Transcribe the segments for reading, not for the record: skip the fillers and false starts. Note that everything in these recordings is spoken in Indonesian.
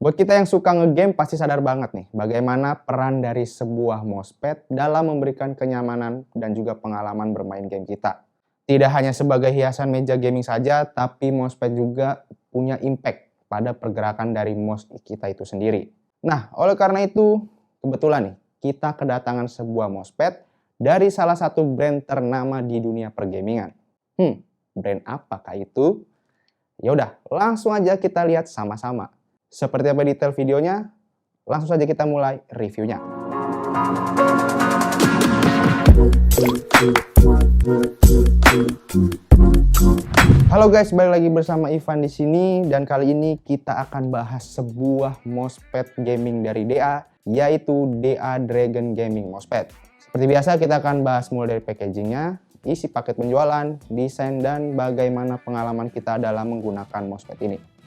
Buat kita yang suka ngegame pasti sadar banget nih bagaimana peran dari sebuah mousepad dalam memberikan kenyamanan dan juga pengalaman bermain game kita. Tidak hanya sebagai hiasan meja gaming saja, tapi mousepad juga punya impact pada pergerakan dari mouse kita itu sendiri. Nah, oleh karena itu kebetulan nih kita kedatangan sebuah mousepad dari salah satu brand ternama di dunia pergamingan. Brand apakah itu? Ya udah, langsung aja kita lihat sama-sama. Seperti apa detail videonya? Langsung saja kita mulai reviewnya. Halo guys, balik lagi bersama Ivan di sini dan kali ini kita akan bahas sebuah mousepad gaming dari DA, yaitu DA Dragon Gaming Mousepad. Seperti biasa kita akan bahas mulai dari packagingnya, isi paket penjualan, desain, dan bagaimana pengalaman kita dalam menggunakan mousepad ini.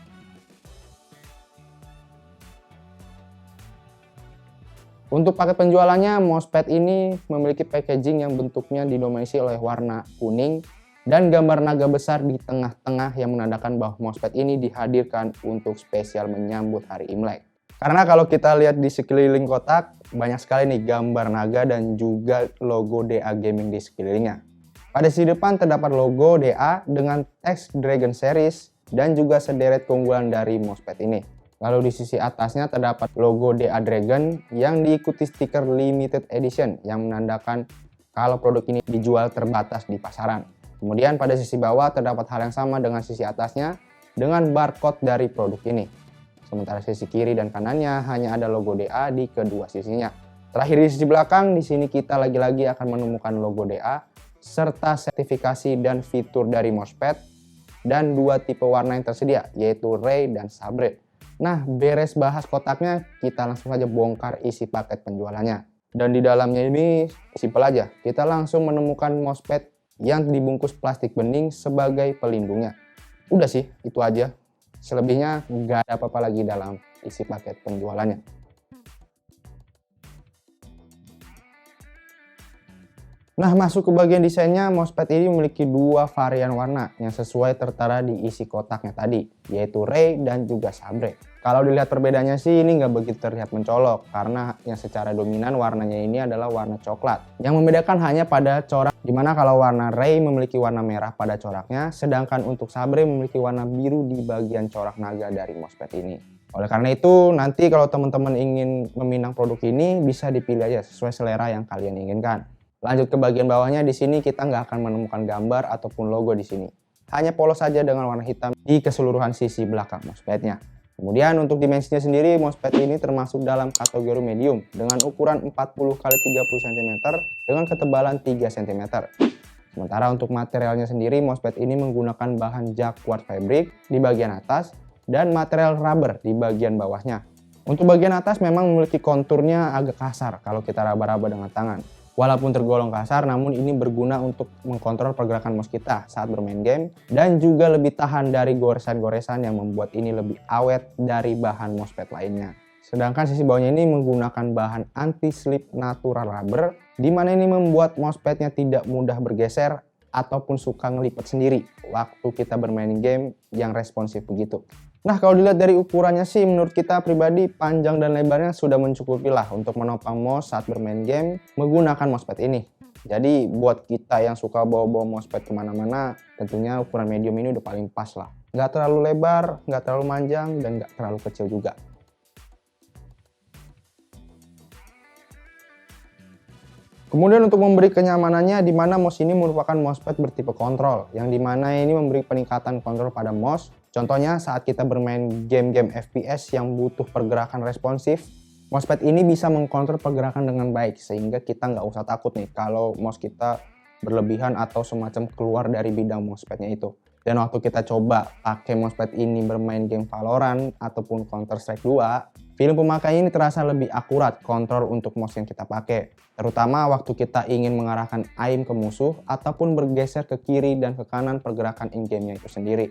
Untuk paket penjualannya, mousepad ini memiliki packaging yang bentuknya didominasi oleh warna kuning dan gambar naga besar di tengah-tengah yang menandakan bahwa mousepad ini dihadirkan untuk spesial menyambut hari Imlek. Karena kalau kita lihat di sekeliling kotak, banyak sekali nih gambar naga dan juga logo DA Gaming di sekelilingnya. Pada sisi depan terdapat logo DA dengan teks Dragon Series dan juga sederet keunggulan dari mousepad ini. Lalu di sisi atasnya terdapat logo DA Dragon yang diikuti stiker limited edition yang menandakan kalau produk ini dijual terbatas di pasaran. Kemudian pada sisi bawah terdapat hal yang sama dengan sisi atasnya dengan barcode dari produk ini. Sementara sisi kiri dan kanannya hanya ada logo DA di kedua sisinya. Terakhir di sisi belakang, di sini kita lagi-lagi akan menemukan logo DA serta sertifikasi dan fitur dari mousepad dan dua tipe warna yang tersedia yaitu Ray dan Sabre. Nah, beres bahas kotaknya, kita langsung saja bongkar isi paket penjualannya. Dan di dalamnya ini simpel aja, kita langsung menemukan mousepad yang dibungkus plastik bening sebagai pelindungnya. Udah sih, itu aja. Selebihnya nggak ada apa-apa lagi dalam isi paket penjualannya. Nah, masuk ke bagian desainnya, mousepad ini memiliki dua varian warna yang sesuai tertera di isi kotaknya tadi, yaitu Ray dan juga Sabre. Kalau dilihat perbedaannya sih ini nggak begitu terlihat mencolok, karena yang secara dominan warnanya ini adalah warna coklat. Yang membedakan hanya pada corak, dimana kalau warna Ray memiliki warna merah pada coraknya, sedangkan untuk Sabre memiliki warna biru di bagian corak naga dari mousepad ini. Oleh karena itu, nanti kalau teman-teman ingin meminang produk ini, bisa dipilih aja sesuai selera yang kalian inginkan. Lanjut ke bagian bawahnya, di sini kita nggak akan menemukan gambar ataupun logo di sini. Hanya polos saja dengan warna hitam di keseluruhan sisi belakang mousepadnya. Kemudian untuk dimensinya sendiri, mousepad ini termasuk dalam kategori medium dengan ukuran 40x30 cm dengan ketebalan 3 cm. Sementara untuk materialnya sendiri, mousepad ini menggunakan bahan jacquard fabric di bagian atas dan material rubber di bagian bawahnya. Untuk bagian atas memang memiliki konturnya agak kasar kalau kita raba-raba dengan tangan. Walaupun tergolong kasar, namun ini berguna untuk mengkontrol pergerakan mouse kita saat bermain game dan juga lebih tahan dari goresan-goresan yang membuat ini lebih awet dari bahan mousepad lainnya. Sedangkan sisi bawahnya ini menggunakan bahan anti-slip natural rubber, di mana ini membuat mousepadnya tidak mudah bergeser ataupun suka ngelipat sendiri waktu kita bermain game yang responsif begitu. Nah, kalau dilihat dari ukurannya sih menurut kita pribadi panjang dan lebarnya sudah mencukupi lah untuk menopang mouse saat bermain game menggunakan mousepad ini. Jadi buat kita yang suka bawa-bawa mousepad kemana-mana, tentunya ukuran medium ini udah paling pas lah. Nggak terlalu lebar, nggak terlalu panjang, dan nggak terlalu kecil juga. Kemudian untuk memberi kenyamanannya, di mana mouse ini merupakan mousepad bertipe kontrol, yang dimana ini memberi peningkatan kontrol pada mouse. Contohnya saat kita bermain game-game FPS yang butuh pergerakan responsif, mousepad ini bisa mengkontrol pergerakan dengan baik, sehingga kita nggak usah takut nih kalau mouse kita berlebihan atau semacam keluar dari bidang mousepadnya itu. Dan waktu kita coba pakai mousepad ini bermain game Valorant ataupun Counter-Strike 2, film pemakaian ini terasa lebih akurat kontrol untuk mouse yang kita pakai. Terutama waktu kita ingin mengarahkan aim ke musuh ataupun bergeser ke kiri dan ke kanan pergerakan in-game-nya itu sendiri.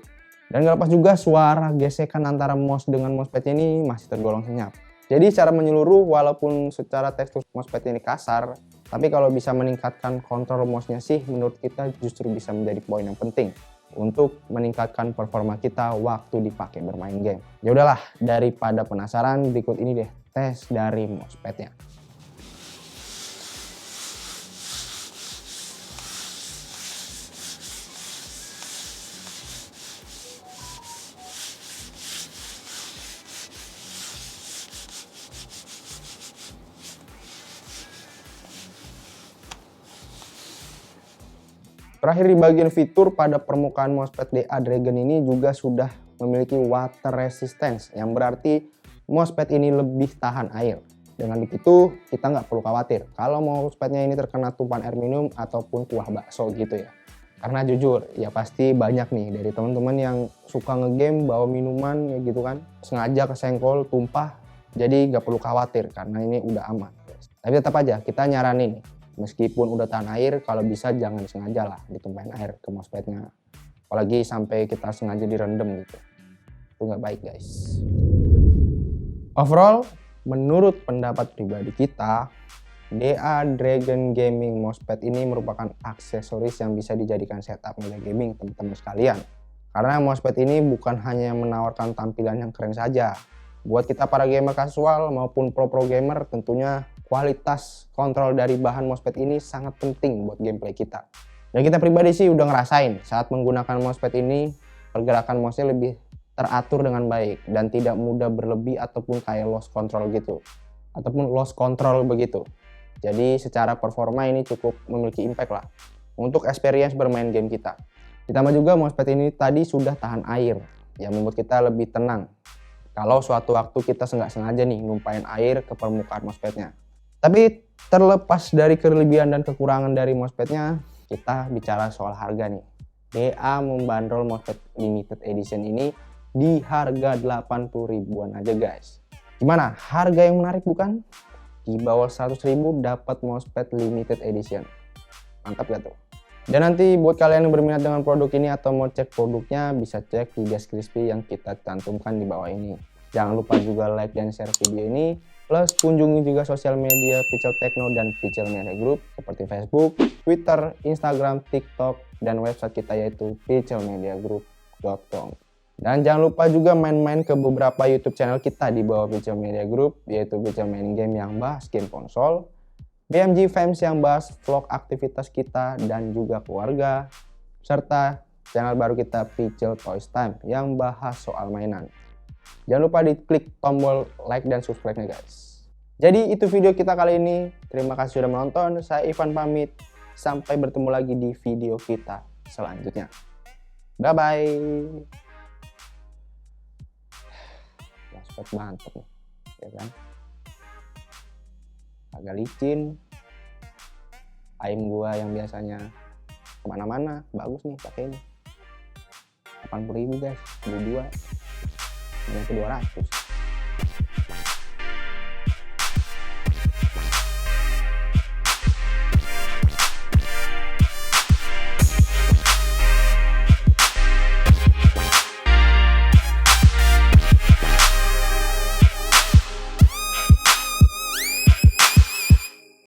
Dan gak lepas juga suara gesekan antara mouse dengan mousepad ini masih tergolong senyap. Jadi secara menyeluruh, walaupun secara tekstur mousepad ini kasar, tapi kalau bisa meningkatkan kontrol mouse-nya sih menurut kita justru bisa menjadi poin yang penting. untuk meningkatkan performa kita waktu dipakai bermain game. Ya udahlah, daripada penasaran, berikut ini deh tes dari mousepad-nya. Terakhir di bagian fitur, pada permukaan mousepad DA Dragon ini juga sudah memiliki water resistance, yang berarti mousepad ini lebih tahan air. Dengan begitu kita nggak perlu khawatir kalau mousepadnya ini terkena tumpahan air minum ataupun kuah bakso gitu ya. Karena jujur ya pasti banyak nih dari teman-teman yang suka ngegame bawa minuman ya gitu kan, sengaja kesenggol tumpah, jadi nggak perlu khawatir karena ini udah aman. Tapi tetap aja kita nyaranin nih, meskipun udah tahan air, kalau bisa jangan sengaja lah ditumpahin air ke mousepadnya. Apalagi sampai kita sengaja direndam gitu. Itu nggak baik guys. Overall, menurut pendapat pribadi kita, DA Dragon Gaming Mousepad ini merupakan aksesoris yang bisa dijadikan setup media gaming teman-teman sekalian. Karena mousepad ini bukan hanya menawarkan tampilan yang keren saja. Buat kita para gamer kasual maupun pro gamer, tentunya kualitas kontrol dari bahan mousepad ini sangat penting buat gameplay kita. Dan kita pribadi sih udah ngerasain saat menggunakan mousepad ini, pergerakan mouse-nya lebih teratur dengan baik dan tidak mudah berlebih ataupun kayak lost control gitu. Ataupun lost control begitu. Jadi secara performa ini cukup memiliki impact lah untuk experience bermain game kita. Ditambah juga mousepad ini tadi sudah tahan air, yang membuat kita lebih tenang kalau suatu waktu kita nggak sengaja nih numpahin air ke permukaan mousepadnya. Tapi terlepas dari kelebihan dan kekurangan dari mousepadnya, kita bicara soal harga nih. DA membandrol mousepad limited edition ini di harga 80 ribuan aja guys. Gimana? Harga yang menarik bukan? Di bawah 100 ribu dapat mousepad limited edition. Mantap gak tuh? Dan nanti buat kalian yang berminat dengan produk ini atau mau cek produknya, bisa cek di deskripsi yang kita cantumkan di bawah ini. Jangan lupa juga like dan share video ini, plus kunjungi juga sosial media Pixel Techno dan Pixel Media Group seperti Facebook, Twitter, Instagram, TikTok, dan website kita yaitu pixelmediagroup.com. Dan jangan lupa juga main-main ke beberapa YouTube channel kita di bawah Pixel Media Group, yaitu Pixel Main Game yang bahas game konsol, BMG Fans yang bahas vlog aktivitas kita dan juga keluarga, serta channel baru kita Pixel Toys Time yang bahas soal mainan. Jangan lupa diklik tombol like dan subscribe-nya guys. Jadi itu video kita kali ini. Terima kasih sudah menonton. Saya Ivan pamit. Sampai bertemu lagi di video kita selanjutnya. Bye-bye. Mousepad mantep nih, ya kan? Agak licin. Aim gua yang biasanya kemana-mana bagus nih pakai ini. 80 ribu guys, beli 2 yang ke 200.